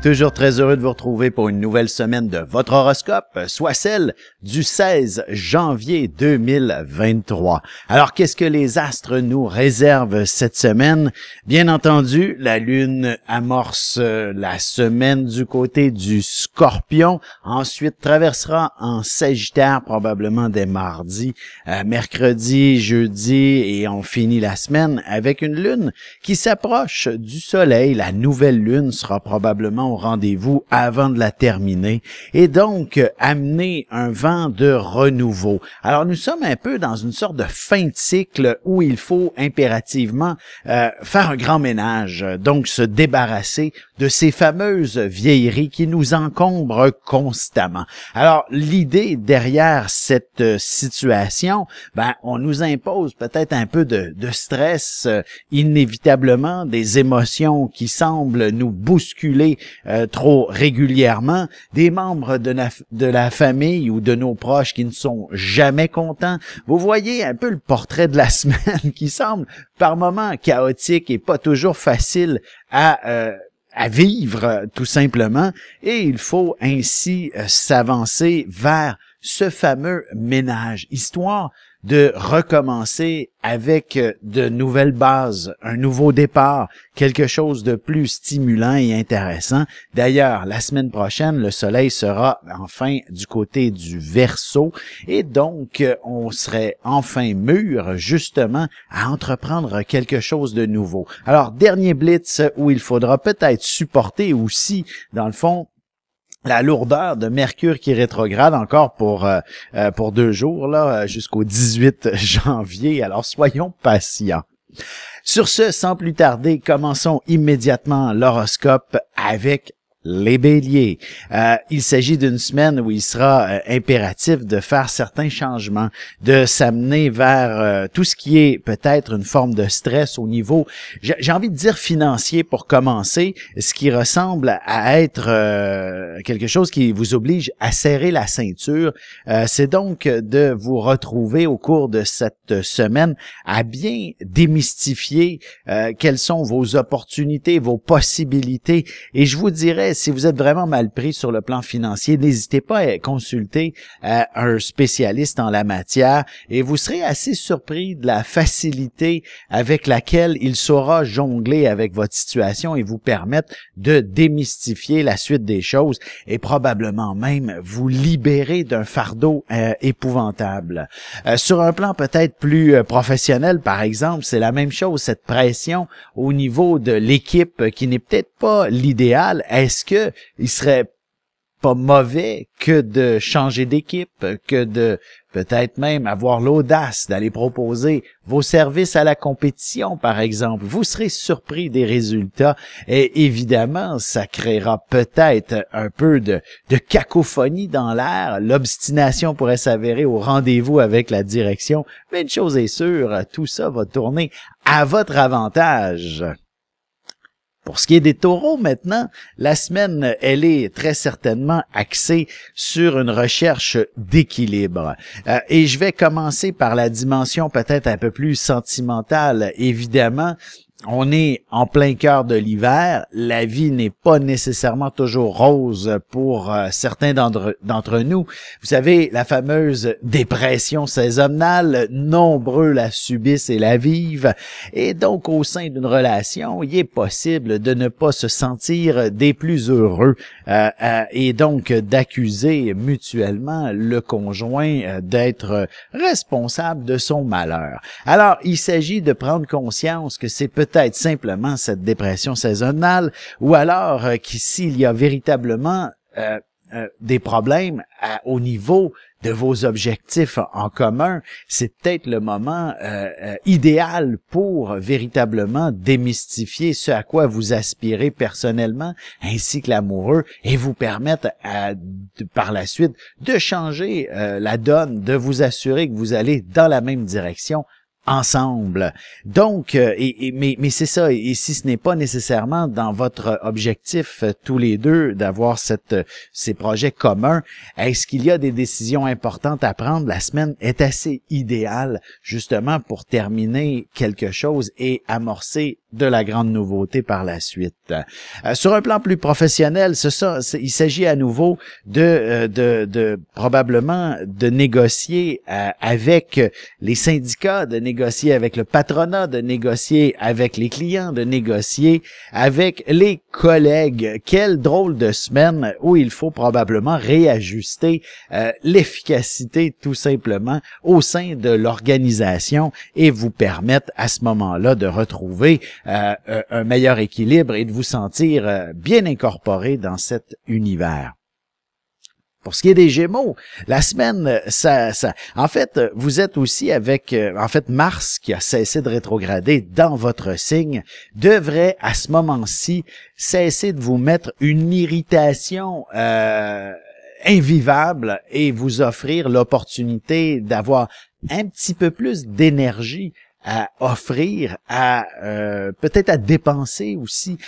Toujours très heureux de vous retrouver pour une nouvelle semaine de votre horoscope, soit celle du 16 janvier 2023. Alors, qu'est-ce que les astres nous réservent cette semaine? Bien entendu, la Lune amorce la semaine du côté du Scorpion, ensuite traversera en Sagittaire probablement dès mardi, mercredi, jeudi, et on finit la semaine avec une Lune qui s'approche du Soleil. La nouvelle Lune sera probablement au rendez-vous avant de la terminer et donc amener un vent de renouveau. Alors nous sommes un peu dans une sorte de fin de cycle où il faut impérativement faire un grand ménage, donc se débarrasser de ces fameuses vieilleries qui nous encombrent constamment. Alors l'idée derrière cette situation, on nous impose peut-être un peu de stress, inévitablement des émotions qui semblent nous bousculer trop régulièrement, des membres de la famille ou de nos proches qui ne sont jamais contents. Vous voyez un peu le portrait de la semaine qui semble par moments chaotique et pas toujours facile à vivre tout simplement, et il faut ainsi s'avancer vers ce fameux ménage, histoire de recommencer avec de nouvelles bases, un nouveau départ, quelque chose de plus stimulant et intéressant. D'ailleurs, la semaine prochaine, le Soleil sera enfin du côté du Verseau et donc on serait enfin mûr justement à entreprendre quelque chose de nouveau. Alors, dernier blitz où il faudra peut-être supporter aussi, dans le fond, la lourdeur de Mercure qui rétrograde encore pour 2 jours là jusqu'au 18 janvier. Alors soyons patients. Sur ce, sans plus tarder, commençons immédiatement l'horoscope avec les Béliers. Il s'agit d'une semaine où il sera impératif de faire certains changements, de s'amener vers tout ce qui est peut-être une forme de stress au niveau, j'ai envie de dire financier pour commencer, ce qui ressemble à être quelque chose qui vous oblige à serrer la ceinture. C'est donc de vous retrouver au cours de cette semaine à bien démystifier quelles sont vos opportunités, vos possibilités, et je vous dirais, si vous êtes vraiment mal pris sur le plan financier, n'hésitez pas à consulter un spécialiste en la matière et vous serez assez surpris de la facilité avec laquelle il saura jongler avec votre situation et vous permettre de démystifier la suite des choses et probablement même vous libérer d'un fardeau épouvantable. Sur un plan peut-être plus professionnel, par exemple, c'est la même chose, cette pression au niveau de l'équipe qui n'est peut-être pas l'idéal. Est-ce que il serait pas mauvais que de changer d'équipe, que de peut-être même avoir l'audace d'aller proposer vos services à la compétition, par exemple? Vous serez surpris des résultats et évidemment, ça créera peut-être un peu de cacophonie dans l'air. L'obstination pourrait s'avérer au rendez-vous avec la direction, mais une chose est sûre, tout ça va tourner à votre avantage. Pour ce qui est des taureaux maintenant, la semaine, elle est très certainement axée sur une recherche d'équilibre. Et je vais commencer par la dimension peut-être un peu plus sentimentale. Évidemment, on est en plein cœur de l'hiver, la vie n'est pas nécessairement toujours rose pour certains d'entre nous. Vous savez, la fameuse dépression saisonnale, nombreux la subissent et la vivent. Et donc, au sein d'une relation, il est possible de ne pas se sentir des plus heureux et donc d'accuser mutuellement le conjoint d'être responsable de son malheur. Alors, il s'agit de prendre conscience que c'est peut-être simplement cette dépression saisonnale, ou alors s'il y a véritablement des problèmes au niveau de vos objectifs en commun, c'est peut-être le moment idéal pour véritablement démystifier ce à quoi vous aspirez personnellement, ainsi que l'amoureux, et vous permettre par la suite de changer la donne, de vous assurer que vous allez dans la même direction ensemble. Donc, mais c'est ça, et si ce n'est pas nécessairement dans votre objectif tous les deux d'avoir ces projets communs, est-ce qu'il y a des décisions importantes à prendre? La semaine est assez idéale justement pour terminer quelque chose et amorcer de la grande nouveauté par la suite. Sur un plan plus professionnel, il s'agit à nouveau de probablement de négocier avec les syndicats, de négocier avec le patronat, de négocier avec les clients, de négocier avec les collègues. Quelle drôle de semaine où il faut probablement réajuster l'efficacité tout simplement au sein de l'organisation et vous permettre à ce moment-là de retrouver un meilleur équilibre et de vous sentir bien incorporé dans cet univers. Pour ce qui est des Gémeaux, la semaine, en fait, vous êtes aussi avec, Mars qui a cessé de rétrograder dans votre signe, devrait à ce moment-ci cesser de vous mettre une irritation invivable et vous offrir l'opportunité d'avoir un petit peu plus d'énergie à offrir, peut-être à dépenser aussi.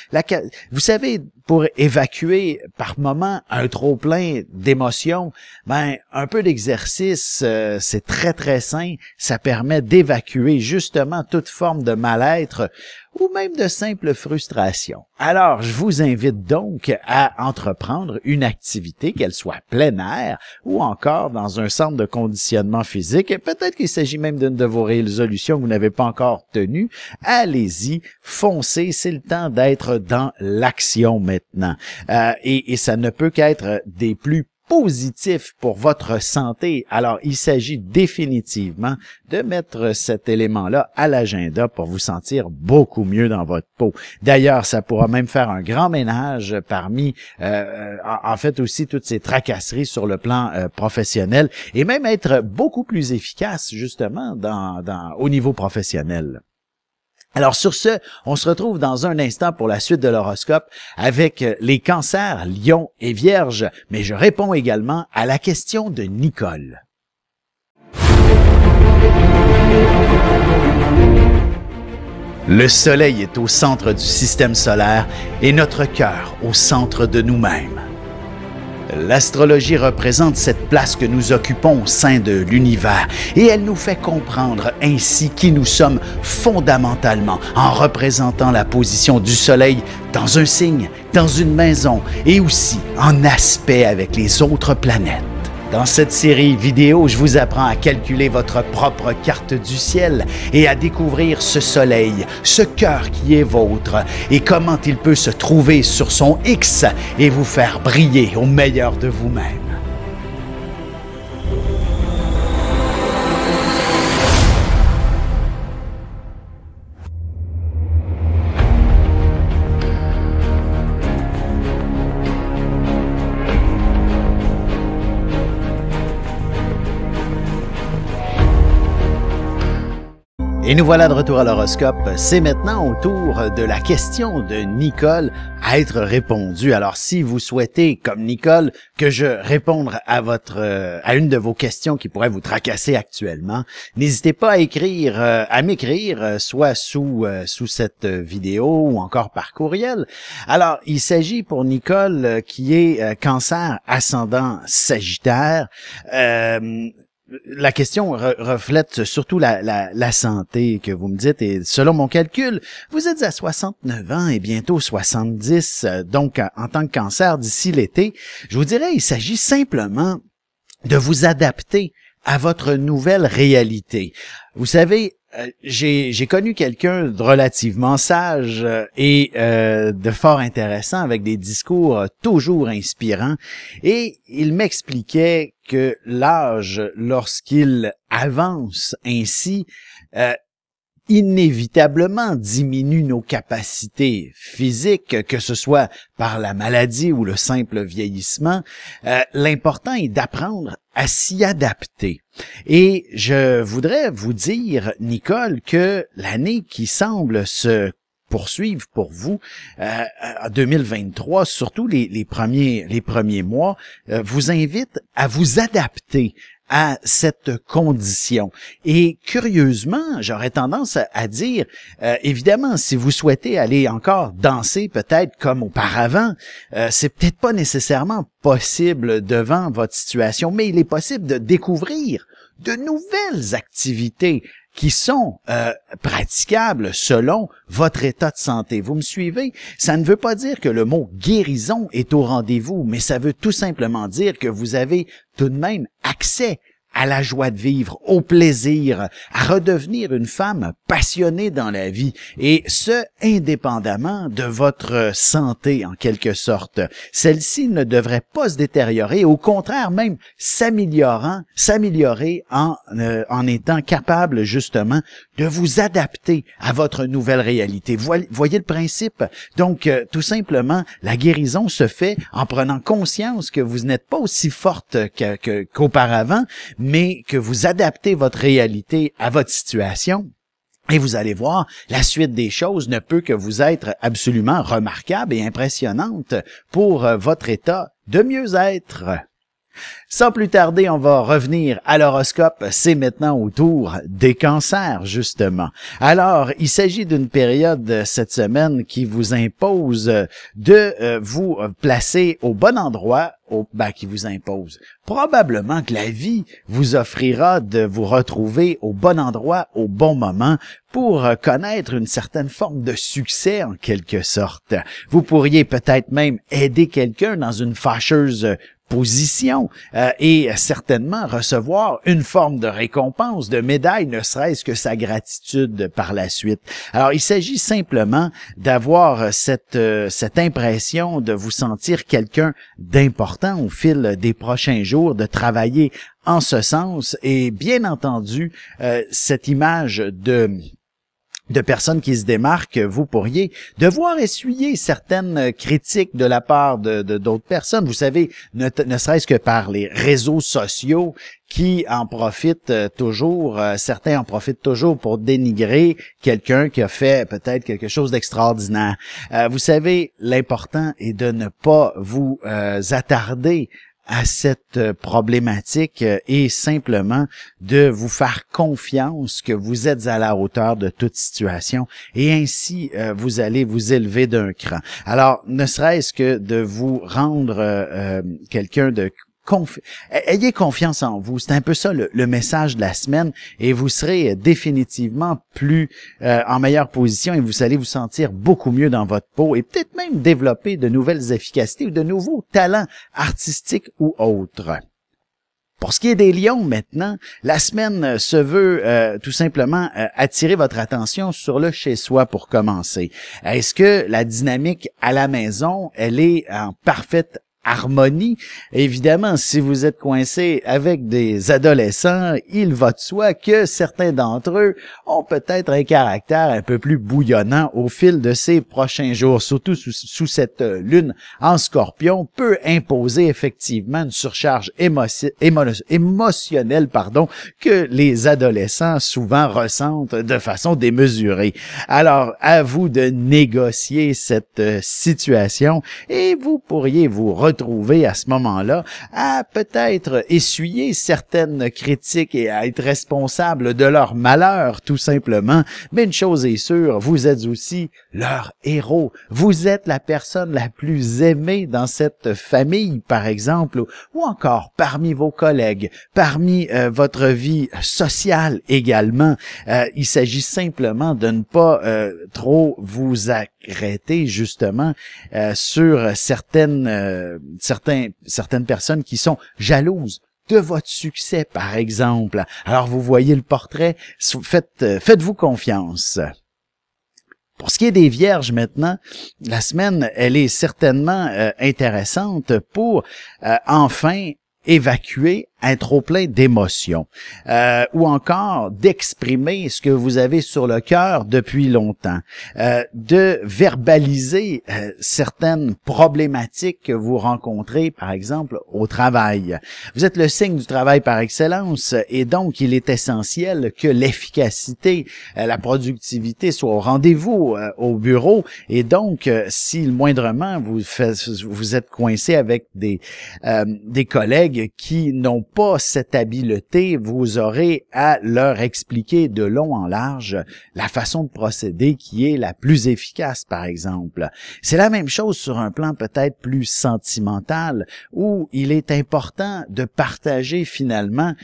Vous savez, pour évacuer par moment un trop-plein d'émotions, un peu d'exercice, c'est très très sain. Ça permet d'évacuer justement toute forme de mal-être ou même de simple frustration. Alors, je vous invite donc à entreprendre une activité, qu'elle soit plein air ou encore dans un centre de conditionnement physique. Peut-être qu'il s'agit même d'une de vos résolutions que vous n'avez pas encore tenues. Allez-y, foncez, c'est le temps d'être dans l'action maintenant. Et ça ne peut qu'être des plus positif pour votre santé. Alors, il s'agit définitivement de mettre cet élément-là à l'agenda pour vous sentir beaucoup mieux dans votre peau. D'ailleurs, ça pourra même faire un grand ménage parmi, en fait aussi, toutes ces tracasseries sur le plan professionnel et même être beaucoup plus efficace, justement, au niveau professionnel. Alors sur ce, on se retrouve dans un instant pour la suite de l'horoscope avec les cancers, lions et vierges, mais je réponds également à la question de Nicole. Le soleil est au centre du système solaire et notre cœur au centre de nous-mêmes. L'astrologie représente cette place que nous occupons au sein de l'univers et elle nous fait comprendre ainsi qui nous sommes fondamentalement en représentant la position du soleil dans un signe, dans une maison et aussi en aspect avec les autres planètes. Dans cette série vidéo, je vous apprends à calculer votre propre carte du ciel et à découvrir ce soleil, ce cœur qui est vôtre et comment il peut se trouver sur son X et vous faire briller au meilleur de vous-même. Et nous voilà de retour à l'horoscope. C'est maintenant au tour de la question de Nicole à être répondue. Alors, si vous souhaitez, comme Nicole, que je réponde à une de vos questions qui pourrait vous tracasser actuellement, n'hésitez pas à m'écrire, soit sous cette vidéo ou encore par courriel. Alors, il s'agit pour Nicole qui est cancer ascendant Sagittaire. La question reflète surtout la santé que vous me dites et selon mon calcul, vous êtes à 69 ans et bientôt 70, donc en tant que cancer d'ici l'été. Je vous dirais, il s'agit simplement de vous adapter à votre nouvelle réalité. Vous savez, j'ai connu quelqu'un de relativement sage et de fort intéressant avec des discours toujours inspirants et il m'expliquait que l'âge, lorsqu'il avance ainsi, inévitablement diminue nos capacités physiques, que ce soit par la maladie ou le simple vieillissement. L'important est d'apprendre à s'y adapter. Et je voudrais vous dire, Nicole, que l'année qui semble se poursuivre pour vous en 2023, surtout les premiers mois, vous invite à vous adapter à cette condition. Et curieusement, j'aurais tendance à dire, évidemment, si vous souhaitez aller encore danser peut-être comme auparavant, c'est peut-être pas nécessairement possible devant votre situation, mais il est possible de découvrir de nouvelles activités qui sont praticables selon votre état de santé. Vous me suivez? Ça ne veut pas dire que le mot guérison est au rendez-vous, mais ça veut tout simplement dire que vous avez tout de même accès à la joie de vivre, au plaisir, à redevenir une femme passionnée dans la vie, et ce, indépendamment de votre santé, en quelque sorte. Celle-ci ne devrait pas se détériorer, au contraire même s'améliorer en étant capable, justement, de vous adapter à votre nouvelle réalité. Voyez le principe? Donc, tout simplement, la guérison se fait en prenant conscience que vous n'êtes pas aussi forte qu'auparavant, mais que vous adaptez votre réalité à votre situation. Et vous allez voir, la suite des choses ne peut que vous être absolument remarquable et impressionnante pour votre état de mieux-être. Sans plus tarder, on va revenir à l'horoscope. C'est maintenant au tour des cancers, justement. Alors, il s'agit d'une période cette semaine qui vous impose de vous placer au bon endroit, qui vous impose. Probablement que la vie vous offrira de vous retrouver au bon endroit, au bon moment, pour connaître une certaine forme de succès, en quelque sorte. Vous pourriez peut-être même aider quelqu'un dans une fâcheuse position et certainement recevoir une forme de récompense, de médaille, ne serait-ce que sa gratitude par la suite. Alors, il s'agit simplement d'avoir cette impression de vous sentir quelqu'un d'important au fil des prochains jours, de travailler en ce sens et bien entendu, cette image de personnes qui se démarquent, vous pourriez devoir essuyer certaines critiques de la part de d'autres personnes. Vous savez, ne serait-ce que par les réseaux sociaux qui en profitent toujours, certains en profitent toujours pour dénigrer quelqu'un qui a fait peut-être quelque chose d'extraordinaire. Vous savez, l'important est de ne pas vous attarder à cette problématique et simplement de vous faire confiance que vous êtes à la hauteur de toute situation et ainsi vous allez vous élever d'un cran. Alors, ne serait-ce que de vous rendre quelqu'un de ayez confiance en vous. C'est un peu ça le message de la semaine et vous serez définitivement plus en meilleure position et vous allez vous sentir beaucoup mieux dans votre peau et peut-être même développer de nouvelles efficacités ou de nouveaux talents artistiques ou autres. Pour ce qui est des lions maintenant, la semaine se veut tout simplement attirer votre attention sur le chez-soi pour commencer. Est-ce que la dynamique à la maison, elle est en parfaite harmonie? Évidemment, si vous êtes coincé avec des adolescents, il va de soi que certains d'entre eux ont peut-être un caractère un peu plus bouillonnant au fil de ces prochains jours, surtout sous cette lune en Scorpion, peut imposer effectivement une surcharge émotionnelle que les adolescents souvent ressentent de façon démesurée. Alors, à vous de négocier cette situation et vous pourriez vous retrouver à ce moment-là à peut-être essuyer certaines critiques et à être responsable de leur malheur, tout simplement. Mais une chose est sûre, vous êtes aussi leur héros. Vous êtes la personne la plus aimée dans cette famille, par exemple, ou encore parmi vos collègues, parmi votre vie sociale également. Il s'agit simplement de ne pas trop vous arrêter, justement, sur certaines personnes qui sont jalouses de votre succès, par exemple. Alors, vous voyez le portrait, faites-vous confiance. Pour ce qui est des vierges maintenant, la semaine, elle est certainement intéressante pour enfin évacuer un trop-plein d'émotions ou encore d'exprimer ce que vous avez sur le cœur depuis longtemps, de verbaliser certaines problématiques que vous rencontrez, par exemple, au travail. Vous êtes le signe du travail par excellence et donc il est essentiel que l'efficacité, la productivité soit au rendez-vous au bureau et donc si moindrement vous êtes coincé avec des collègues qui n'ont pas cette habileté, vous aurez à leur expliquer de long en large la façon de procéder qui est la plus efficace, par exemple. C'est la même chose sur un plan peut-être plus sentimental, où il est important de partager finalement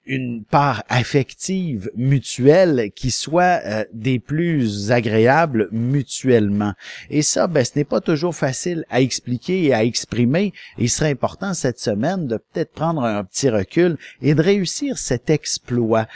une part affective mutuelle qui soit des plus agréables mutuellement. Et ça, ce n'est pas toujours facile à expliquer et à exprimer. Il serait important cette semaine de peut-être prendre un petit recul et de réussir cet exploit.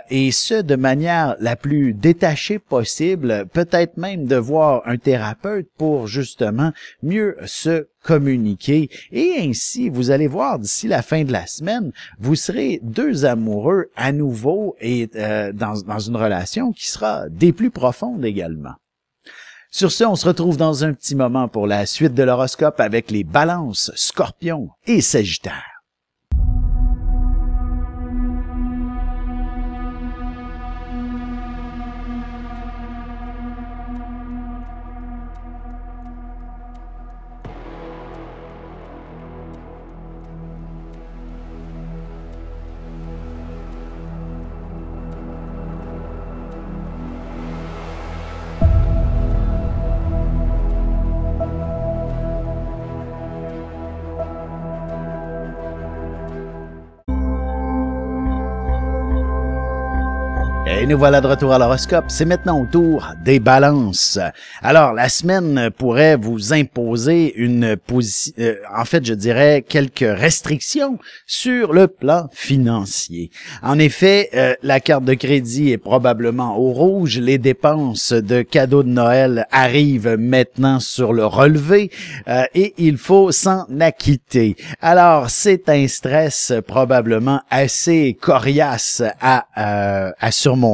Et ce, de manière la plus détachée possible, peut-être même de voir un thérapeute pour justement mieux se communiquer. Et ainsi, vous allez voir d'ici la fin de la semaine, vous serez deux amoureux à nouveau et dans une relation qui sera des plus profondes également. Sur ce, on se retrouve dans un petit moment pour la suite de l'horoscope avec les balances, scorpions et sagittaires. Et nous voilà de retour à l'horoscope. C'est maintenant au tour des balances. Alors, la semaine pourrait vous imposer une position, en fait, je dirais quelques restrictions sur le plan financier. En effet, la carte de crédit est probablement au rouge. Les dépenses de cadeaux de Noël arrivent maintenant sur le relevé et il faut s'en acquitter. Alors, c'est un stress probablement assez coriace à surmonter.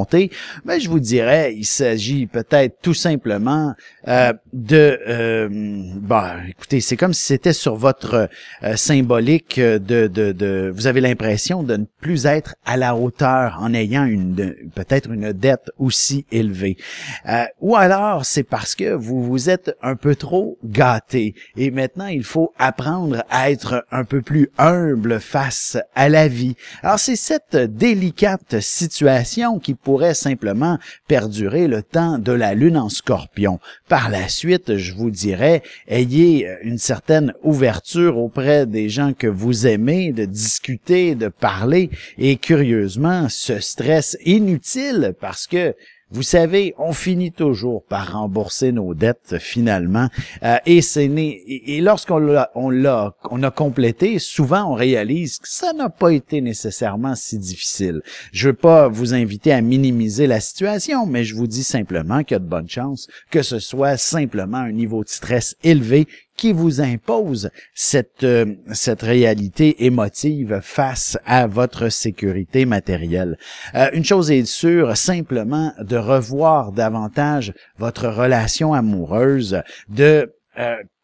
Mais je vous dirais, il s'agit peut-être tout simplement écoutez, c'est comme si c'était sur votre symbolique vous avez l'impression de ne plus être à la hauteur en ayant peut-être une dette aussi élevée. Ou alors, c'est parce que vous vous êtes un peu trop gâté et maintenant, il faut apprendre à être un peu plus humble face à la vie. Alors, c'est cette délicate situation qui pourrait simplement perdurer le temps de la lune en Scorpion. Par la suite, je vous dirais, ayez une certaine ouverture auprès des gens que vous aimez, de discuter, de parler, et curieusement, ce stress inutile parce que vous savez, on finit toujours par rembourser nos dettes finalement, et lorsqu'on a complété, souvent on réalise que ça n'a pas été nécessairement si difficile. Je veux pas vous inviter à minimiser la situation, mais je vous dis simplement qu'il y a de bonnes chances que ce soit simplement un niveau de stress élevé qui vous impose cette réalité émotive face à votre sécurité matérielle. Une chose est sûre, simplement de revoir davantage votre relation amoureuse, de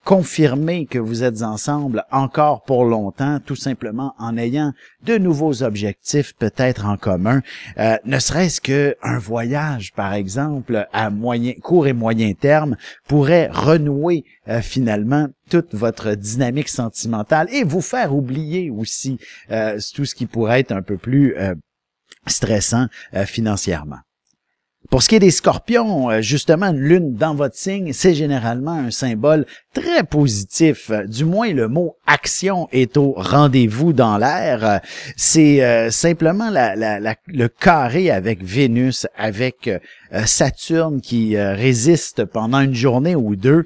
confirmer que vous êtes ensemble encore pour longtemps, tout simplement en ayant de nouveaux objectifs peut-être en commun, ne serait-ce qu'un voyage, par exemple, à court et moyen terme, pourrait renouer finalement toute votre dynamique sentimentale et vous faire oublier aussi tout ce qui pourrait être un peu plus stressant financièrement. Pour ce qui est des scorpions, justement, une lune dans votre signe, c'est généralement un symbole très positif. Du moins, le mot action est au rendez-vous dans l'air. C'est simplement le carré avec Vénus, avec Saturne qui résiste pendant une journée ou deux,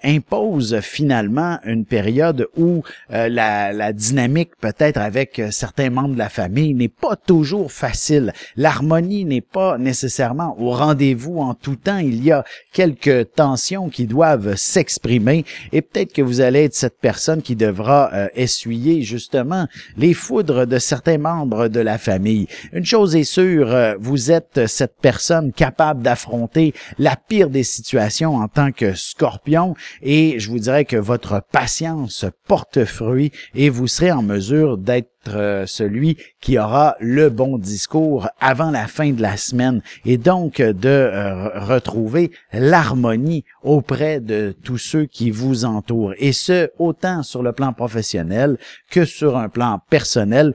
impose finalement une période où la dynamique peut-être avec certains membres de la famille n'est pas toujours facile. L'harmonie n'est pas nécessairement au rendez-vous en tout temps. Il y a quelques tensions qui doivent s'exprimer et peut-être que vous allez être cette personne qui devra essuyer justement les foudres de certains membres de la famille. Une chose est sûre, vous êtes cette personne capable d'affronter la pire des situations en tant que Scorpion et je vous dirais que votre patience porte fruit et vous serez en mesure d'être celui qui aura le bon discours avant la fin de la semaine et donc de retrouver l'harmonie auprès de tous ceux qui vous entourent et ce, autant sur le plan professionnel que sur un plan personnel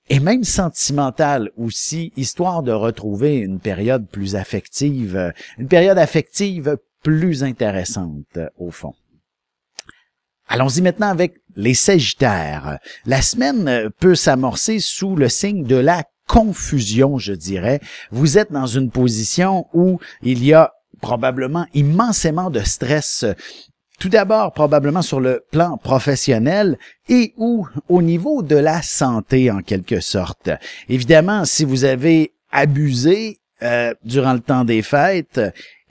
et même sentimental aussi, histoire de retrouver une période plus affective, une période affective plus intéressante au fond. Allons-y maintenant avec les Sagittaires. La semaine peut s'amorcer sous le signe de la confusion, je dirais. Vous êtes dans une position où il y a probablement immensément de stress. Tout d'abord, probablement sur le plan professionnel et ou au niveau de la santé, en quelque sorte. Évidemment, si vous avez abusé durant le temps des fêtes,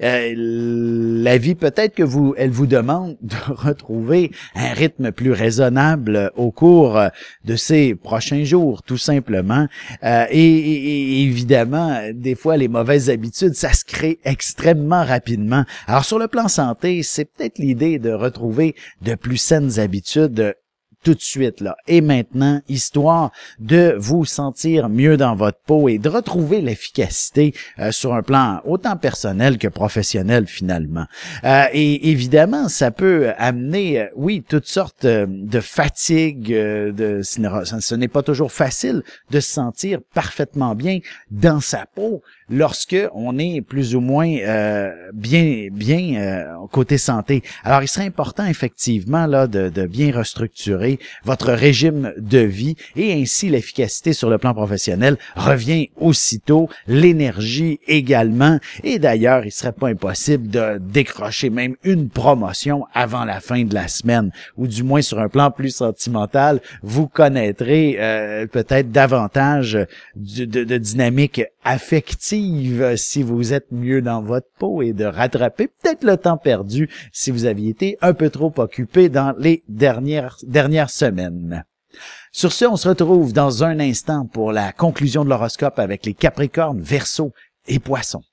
la vie, peut-être que elle vous demande de retrouver un rythme plus raisonnable au cours de ces prochains jours, tout simplement. Et évidemment, des fois, les mauvaises habitudes, ça se crée extrêmement rapidement. Alors, sur le plan santé, c'est peut-être l'idée de retrouver de plus saines habitudes tout de suite, là. Et maintenant, histoire de vous sentir mieux dans votre peau et de retrouver l'efficacité sur un plan autant personnel que professionnel, finalement. Et évidemment, ça peut amener, oui, toutes sortes de fatigues, ce n'est pas toujours facile de se sentir parfaitement bien dans sa peau lorsque on est plus ou moins bien côté santé. Alors, il serait important, effectivement, là, de bien restructurer votre régime de vie et ainsi l'efficacité sur le plan professionnel revient aussitôt, l'énergie également et d'ailleurs, il serait pas impossible de décrocher même une promotion avant la fin de la semaine ou du moins sur un plan plus sentimental, vous connaîtrez peut-être davantage de dynamique affective si vous êtes mieux dans votre peau et de rattraper peut-être le temps perdu si vous aviez été un peu trop occupé dans les dernières semaines. Sur ce, on se retrouve dans un instant pour la conclusion de l'horoscope avec les Capricornes, Verseaux et Poissons.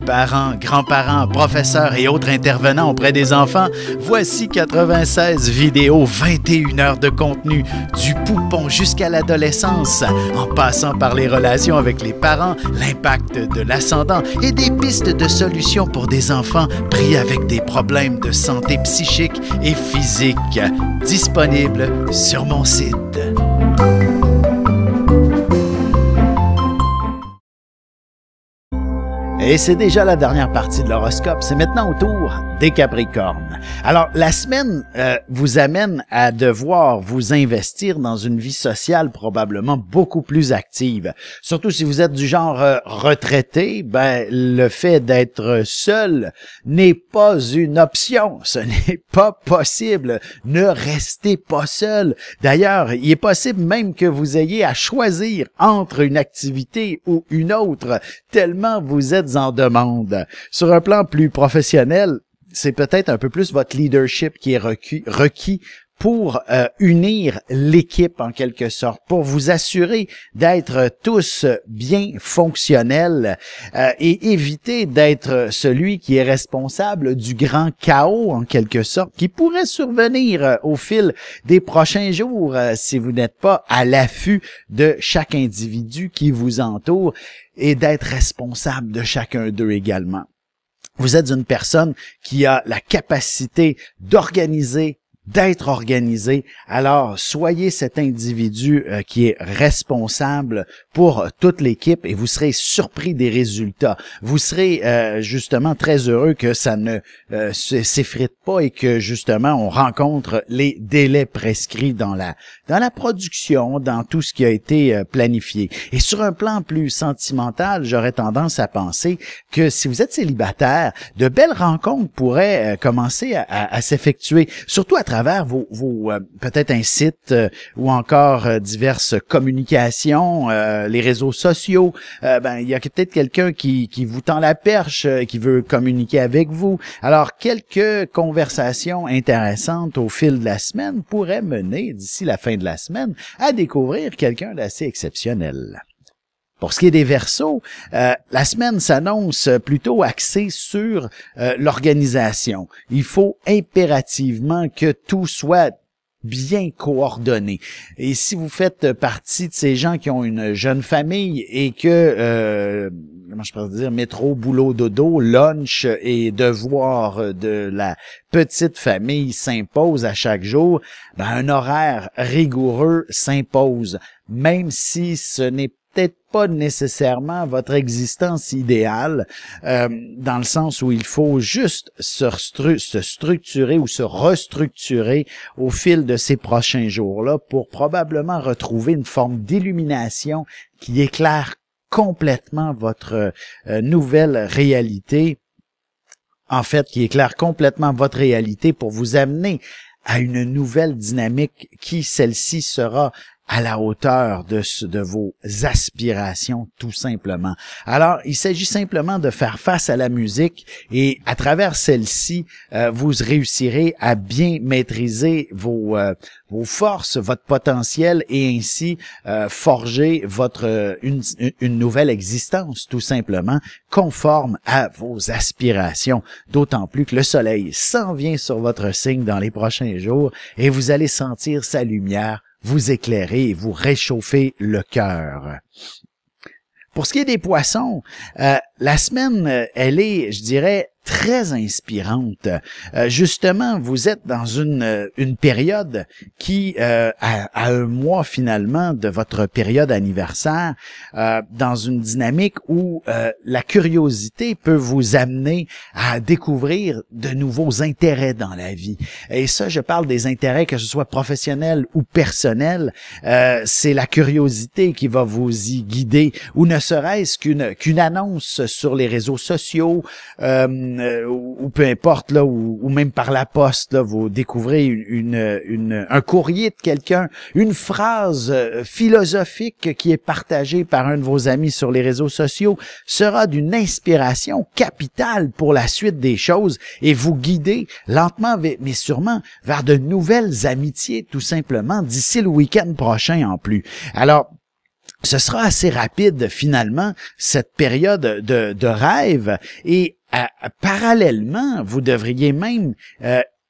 Parents, grands-parents, professeurs et autres intervenants auprès des enfants, voici 96 vidéos, 21 heures de contenu, du poupon jusqu'à l'adolescence, en passant par les relations avec les parents, l'impact de l'ascendant et des pistes de solutions pour des enfants pris avec des problèmes de santé psychique et physique. Disponible sur mon site. Et c'est déjà la dernière partie de l'horoscope. C'est maintenant au tour des Capricornes. Alors, la semaine vous amène à devoir vous investir dans une vie sociale probablement beaucoup plus active. Surtout si vous êtes du genre retraité, ben le fait d'être seul n'est pas une option. Ce n'est pas possible. Ne restez pas seul. D'ailleurs, il est possible même que vous ayez à choisir entre une activité ou une autre, tellement vous êtes en demande. Sur un plan plus professionnel, c'est peut-être un peu plus votre leadership qui est requis pour unir l'équipe en quelque sorte, pour vous assurer d'être tous bien fonctionnels et éviter d'être celui qui est responsable du grand chaos en quelque sorte qui pourrait survenir au fil des prochains jours si vous n'êtes pas à l'affût de chaque individu qui vous entoure et d'être responsable de chacun d'eux également. Vous êtes une personne qui a la capacité d'organiser, d'être organisé, alors soyez cet individu qui est responsable pour toute l'équipe et vous serez surpris des résultats. Vous serez justement très heureux que ça ne s'effrite pas et que justement on rencontre les délais prescrits dans la production, dans tout ce qui a été planifié. Et sur un plan plus sentimental, j'aurais tendance à penser que si vous êtes célibataire, de belles rencontres pourraient commencer à s'effectuer, surtout à travers vos peut-être un site ou encore diverses communications, les réseaux sociaux. Il y a peut-être quelqu'un qui vous tend la perche, qui veut communiquer avec vous. Alors, quelques conversations intéressantes au fil de la semaine pourraient mener, d'ici la fin de la semaine, à découvrir quelqu'un d'assez exceptionnel. Pour ce qui est des Verseaux, la semaine s'annonce plutôt axée sur l'organisation. Il faut impérativement que tout soit bien coordonné. Et si vous faites partie de ces gens qui ont une jeune famille et que, comment je peux dire, métro, boulot, dodo, lunch et devoir de la petite famille s'impose à chaque jour, ben un horaire rigoureux s'impose, même si ce n'est peut-être pas nécessairement votre existence idéale, dans le sens où il faut juste se structurer ou se restructurer au fil de ces prochains jours-là pour probablement retrouver une forme d'illumination qui éclaire complètement votre nouvelle réalité, en fait, qui éclaire complètement votre réalité pour vous amener à une nouvelle dynamique qui, celle-ci, sera à la hauteur de vos aspirations, tout simplement. Alors, il s'agit simplement de faire face à la musique et à travers celle-ci, vous réussirez à bien maîtriser vos forces, votre potentiel et ainsi forger une nouvelle existence, tout simplement, conforme à vos aspirations. D'autant plus que le soleil s'en vient sur votre signe dans les prochains jours et vous allez sentir sa lumière vous éclairer et vous réchauffer le cœur. Pour ce qui est des poissons, la semaine, elle est, je dirais, très inspirante. Justement, vous êtes dans une période qui, à un mois finalement de votre période anniversaire, dans une dynamique où la curiosité peut vous amener à découvrir de nouveaux intérêts dans la vie. Et ça, je parle des intérêts, que ce soit professionnels ou personnels. C'est la curiosité qui va vous y guider, ou ne serait-ce qu'une annonce sur les réseaux sociaux, ou peu importe, là, ou même par la poste, là, vous découvrez un courrier de quelqu'un, une phrase philosophique qui est partagée par un de vos amis sur les réseaux sociaux sera d'une inspiration capitale pour la suite des choses et vous guider lentement mais sûrement vers de nouvelles amitiés, tout simplement, d'ici le week-end prochain en plus. Alors, ce sera assez rapide, finalement, cette période de rêve et parallèlement, vous devriez même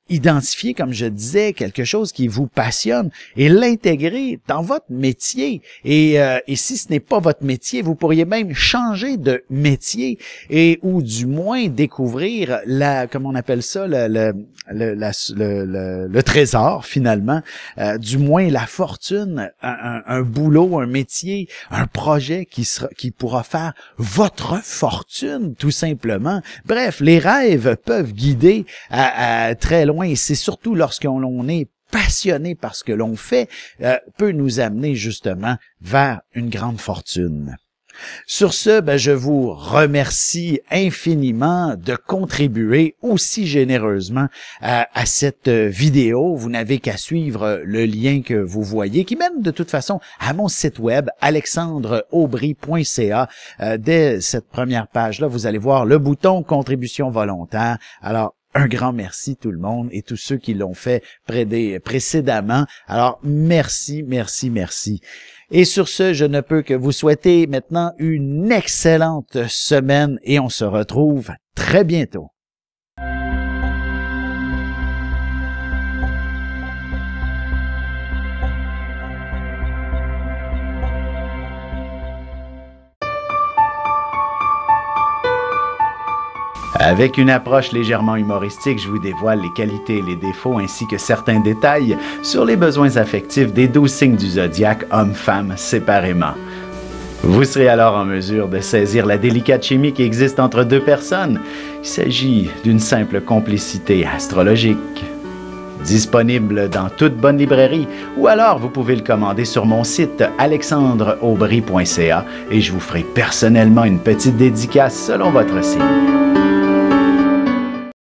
identifier, comme je disais, quelque chose qui vous passionne et l'intégrer dans votre métier. Et si ce n'est pas votre métier, vous pourriez même changer de métier ou du moins découvrir comment on appelle ça, le trésor finalement, du moins la fortune, un boulot, un métier, un projet qui pourra faire votre fortune tout simplement. Bref, les rêves peuvent guider à très loin. Et c'est surtout lorsqu'on est passionné par ce que l'on fait, peut nous amener justement vers une grande fortune. Sur ce, je vous remercie infiniment de contribuer aussi généreusement à cette vidéo. Vous n'avez qu'à suivre le lien que vous voyez, qui mène de toute façon à mon site web, alexandreaubry.ca. Dès cette première page-là, vous allez voir le bouton « Contribution volontaire ». Alors, un grand merci tout le monde et tous ceux qui l'ont fait précédemment. Alors, merci, merci, merci. Et sur ce, je ne peux que vous souhaiter maintenant une excellente semaine et on se retrouve très bientôt. Avec une approche légèrement humoristique, je vous dévoile les qualités et les défauts ainsi que certains détails sur les besoins affectifs des 12 signes du zodiaque, hommes-femmes séparément. Vous serez alors en mesure de saisir la délicate chimie qui existe entre deux personnes. Il s'agit d'une simple complicité astrologique. Disponible dans toute bonne librairie ou alors vous pouvez le commander sur mon site alexandreaubry.ca et je vous ferai personnellement une petite dédicace selon votre signe.